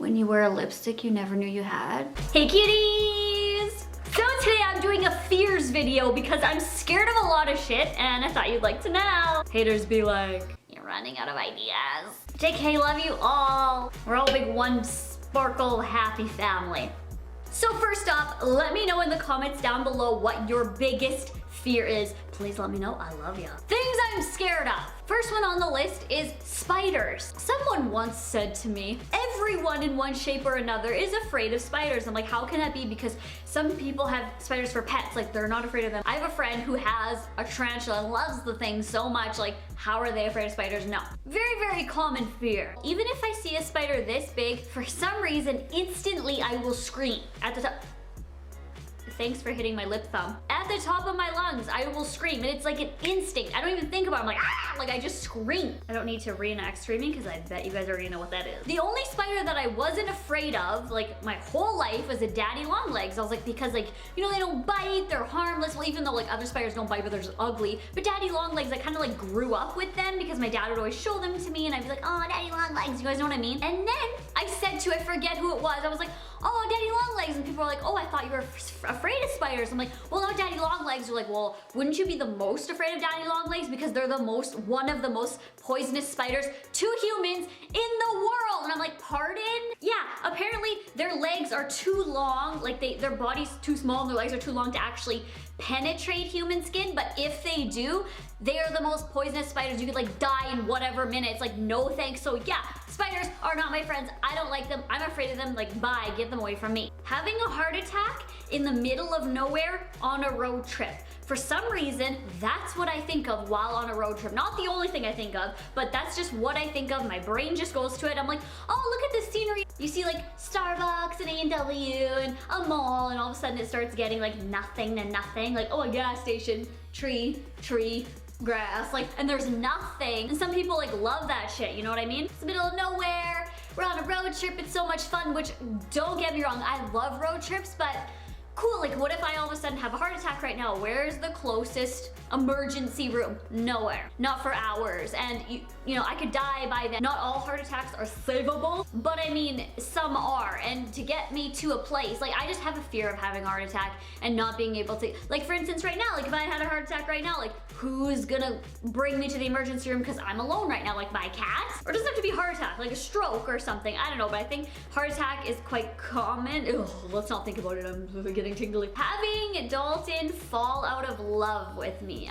when you wear a lipstick you never knew you had? Hey cuties! So today I'm doing a fears video because I'm scared of a lot of shit and I thought you'd like to know. Haters be like, you're running out of ideas. JK, love you all. We're all big one sparkle happy family. So first off, let me know in the comments down below what your biggest fear is. Please let me know, I love ya. Things I'm scared of. First one on the list is spiders. Someone once said to me, everyone in one shape or another is afraid of spiders. I'm like, how can that be? Because some people have spiders for pets, like they're not afraid of them. I have a friend who has a tarantula and loves the thing so much, like how are they afraid of spiders? No. Very, very common fear. Even if I see a spider this big, for some reason, instantly I will scream at the top. Thanks for hitting my lip thumb. At the top of my lungs, I will scream, and it's like an instinct. I don't even think about it. I'm like, ah! Like I just scream. I don't need to reenact screaming because I bet you guys already know what that is. The only spider that I wasn't afraid of, like my whole life, was a daddy long legs. I was like, because like, you know, they don't bite, they're harmless. Well, even though like other spiders don't bite, but they're just ugly. But daddy long legs, I kind of like grew up with them because my dad would always show them to me, and I'd be like, oh, daddy long legs. You guys know what I mean? And then I said to, I forget who it was, I was like, oh, daddy long legs, and people were like, oh, I thought you were afraid of spiders. I'm like, well, no, daddy long legs. They're like, well, wouldn't you be the most afraid of daddy long legs because they're one of the most poisonous spiders to humans in the world? And I'm like, pardon? Yeah, apparently their legs are too long, like their body's too small and their legs are too long to actually penetrate human skin, but if they do, they are the most poisonous spiders. You could like die in whatever minute. It's like, no thanks. So yeah, spiders are not my friends. I don't like them. I'm afraid of them. Like, bye, get them away from me. Having a heart attack in the middle of nowhere on a road trip. For some reason, that's what I think of while on a road trip. Not the only thing I think of, but that's just what I think of. My brain just goes to it. I'm like, oh, look at this scenery. You see like Starbucks and A&W and a mall, and all of a sudden it starts getting like nothing to nothing. Like, oh, a gas station, tree, grass, like, and there's nothing. And some people like love that shit, you know what I mean? It's the middle of nowhere, we're on a road trip, it's so much fun, which don't get me wrong, I love road trips, but cool, like what if I all of a sudden have a heart attack right now? Where's the closest emergency room? Nowhere. Not for hours. And you know, I could die by then. Not all heart attacks are savable, but I mean, some are. And to get me to a place, like I just have a fear of having a heart attack and not being able to, like for instance right now, like if I had a heart attack right now, like who's gonna bring me to the emergency room because I'm alone right now? Like my cat? Or it doesn't have to be a heart attack, like a stroke or something. I don't know, but I think heart attack is quite common. Ugh, let's not think about it, I'm getting tingly. Having Dalton fall out of love with me.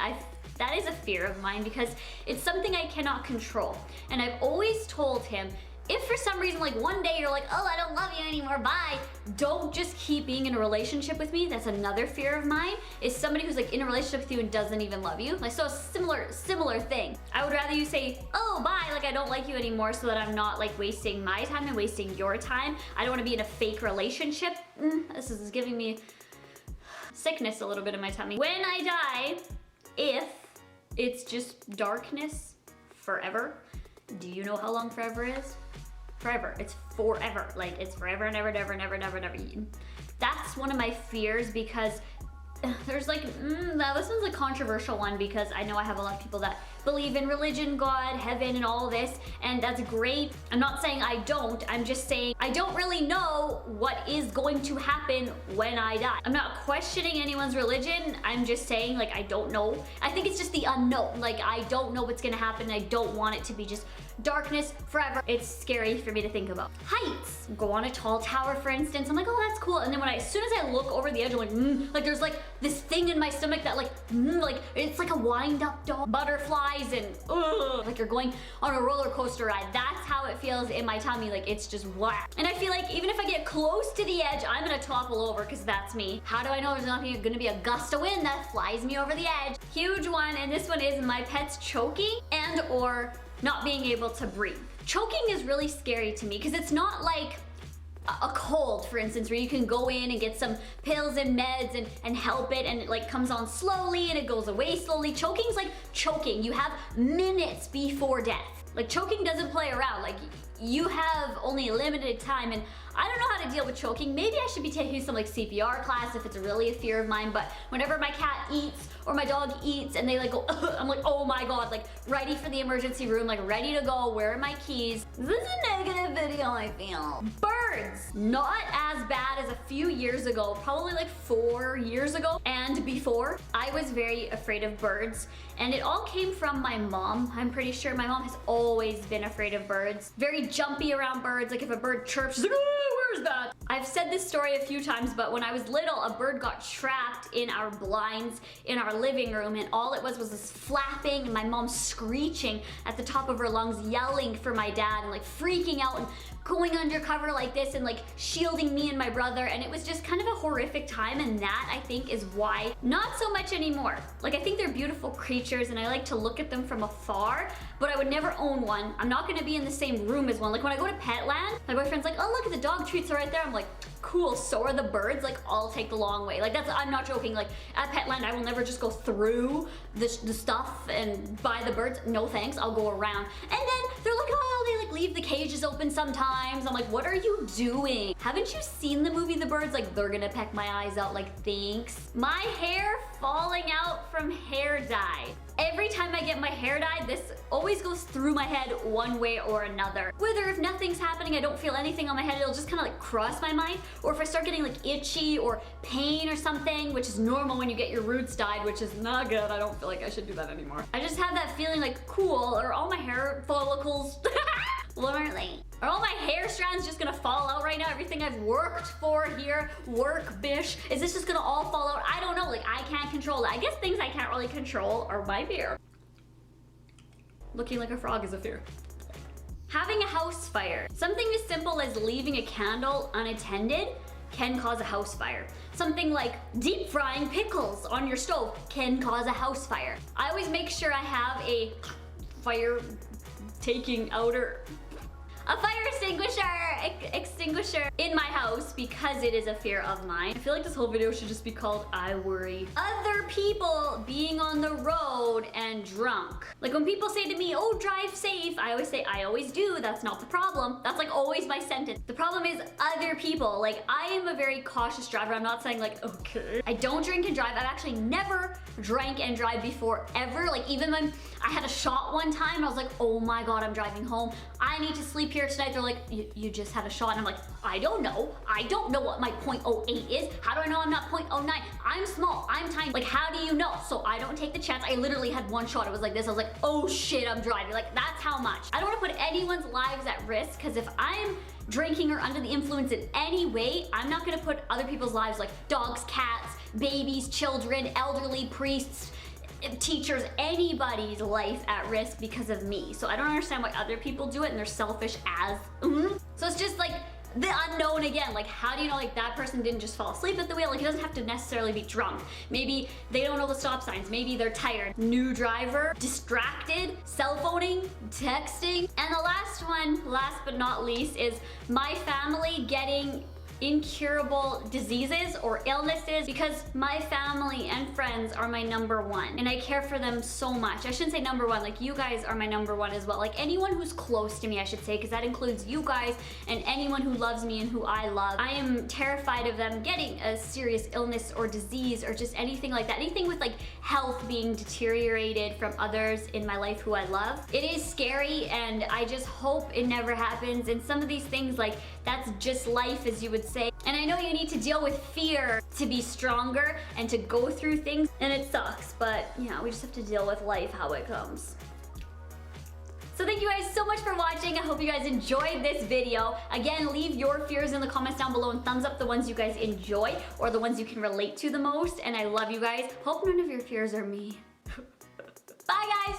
That is a fear of mine because it's something I cannot control. And I've always told him, if for some reason like one day you're like, oh, I don't love you anymore, bye, don't just keep being in a relationship with me. That's another fear of mine, is somebody who's like in a relationship with you and doesn't even love you. Like, so similar thing. I would rather you say, oh, bye, like I don't like you anymore, so that I'm not like wasting my time and wasting your time. I don't want to be in a fake relationship. This is giving me sickness a little bit in my tummy. When I die, if it's just darkness forever, do you know how long forever is? Forever. It's forever. Like it's forever and ever, never. That's one of my fears because there's like, this one's a controversial one because I know I have a lot of people that believe in religion, God, heaven, and all this, and that's great. I'm not saying I don't, I'm just saying I don't really know what is going to happen when I die. I'm not questioning anyone's religion, I'm just saying like I don't know. I think it's just the unknown. Like I don't know what's gonna happen, and I don't want it to be just darkness forever. It's scary for me to think about. Heights. Go on a tall tower, for instance. I'm like, oh, that's cool. And then as soon as I look over the edge, I'm like there's like this thing in my stomach that like it's like a wind up dog. Butterflies and like you're going on a roller coaster ride. That's how it feels in my tummy. Like it's just whack. And I feel like even if I get close to the edge, I'm gonna topple over because that's me. How do I know there's not gonna be a gust of wind that flies me over the edge? Huge one, and this one is my pet's choking and or not being able to breathe. Choking is really scary to me because it's not like a cold, for instance, where you can go in and get some pills and meds and help it, and it like comes on slowly and it goes away slowly. Choking's like choking. You have minutes before death. Like choking doesn't play around. Like you have only a limited time, and I don't know how to deal with choking. Maybe I should be taking some like CPR class if it's really a fear of mine, but whenever my cat eats or my dog eats and they like go, I'm like, oh my God, like ready for the emergency room, like ready to go, where are my keys? This is a negative video, I feel. Birds, not as bad as a few years ago, probably like 4 years ago and before. I was very afraid of birds, and it all came from my mom. I'm pretty sure my mom has always been afraid of birds. Very jumpy around birds, like if a bird chirps, she's like, oh, where's that? I've said this story a few times, but when I was little, a bird got trapped in our blinds in our living room, and all it was this flapping, and my mom screeching at the top of her lungs, yelling for my dad and like freaking out and going undercover like this and like shielding me and my brother, and it was just kind of a horrific time, and that I think is why not so much anymore. Like I think they're beautiful creatures and I like to look at them from afar, but I would never own one. I'm not gonna be in the same room as one. Like when I go to Petland, my boyfriend's like, oh look at the dog treats are right there. I'm like, cool, so are the birds, like I'll take the long way. Like that's, I'm not joking, like at Petland I will never just go through the stuff and buy the birds. No thanks, I'll go around. And then they're like, oh, they like leave the cages open sometimes. I'm like, what are you doing? Haven't you seen the movie The Birds? Like they're gonna peck my eyes out, like thanks. My hair falling out from hair dye. Every time I get my hair dyed, this always goes through my head one way or another. Whether if nothing's happening, I don't feel anything on my head, it'll just kind of like cross my mind. Or if I start getting like itchy or pain or something, which is normal when you get your roots dyed, which is not good. I don't feel like I should do that anymore. I just have that feeling like, cool, are all my hair follicles, literally, are all my hair strands just gonna fall out right now? Everything I've worked for here, work bish, is this just gonna all fall out? I don't know, like I can't control it. I guess things I can't really control are my fear. Looking like a frog is a fear. Having a house fire. Something as simple as leaving a candle unattended can cause a house fire. Something like deep frying pickles on your stove can cause a house fire. I always make sure I have a fire taking outer, a fire extinguisher in my house because it is a fear of mine. I feel like this whole video should just be called I worry. Other people being on the road and drunk. Like when people say to me, oh, drive safe, I always say, I always do, that's not the problem. That's like always my sentence. The problem is other people. Like I am a very cautious driver. I'm not saying like, okay. I don't drink and drive. I've actually never drank and drive before, ever. Like even when I had a shot one time, I was like, oh my God, I'm driving home. I need to sleep here tonight. They're like, you just had a shot. And I'm like, I don't know. I don't know what my 0.08 is. How do I know I'm not 0.09? I'm small, I'm tiny. Like, how do you know? So I don't take the chance. I literally had one shot. It was like this. I was like, oh shit, I'm driving. Like, that's how much. I don't want to put anyone's lives at risk, because if I'm drinking or under the influence in any way, I'm not going to put other people's lives, like dogs, cats, babies, children, elderly, priests, teachers, anybody's life at risk because of me. So I don't understand why other people do it and they're selfish as. So it's just like the unknown again. Like how do you know like that person didn't just fall asleep at the wheel? Like it doesn't have to necessarily be drunk. Maybe they don't know the stop signs. Maybe they're tired. New driver, distracted, cell phoning, texting. And the last one, last but not least, is my family getting incurable diseases or illnesses, because my family and friends are my number one and I care for them so much. I shouldn't say number one, like you guys are my number one as well. Like anyone who's close to me, I should say, because that includes you guys and anyone who loves me and who I love. I am terrified of them getting a serious illness or disease or just anything like that. Anything with like health being deteriorated from others in my life who I love. It is scary and I just hope it never happens. And some of these things, like that's just life, as you would say. And I know you need to deal with fear to be stronger and to go through things, and it sucks, but yeah, we just have to deal with life how it comes. So thank you guys so much for watching. I hope you guys enjoyed this video. Again, leave your fears in the comments down below and thumbs up the ones you guys enjoy or the ones you can relate to the most. And I love you guys. Hope none of your fears are me. Bye guys!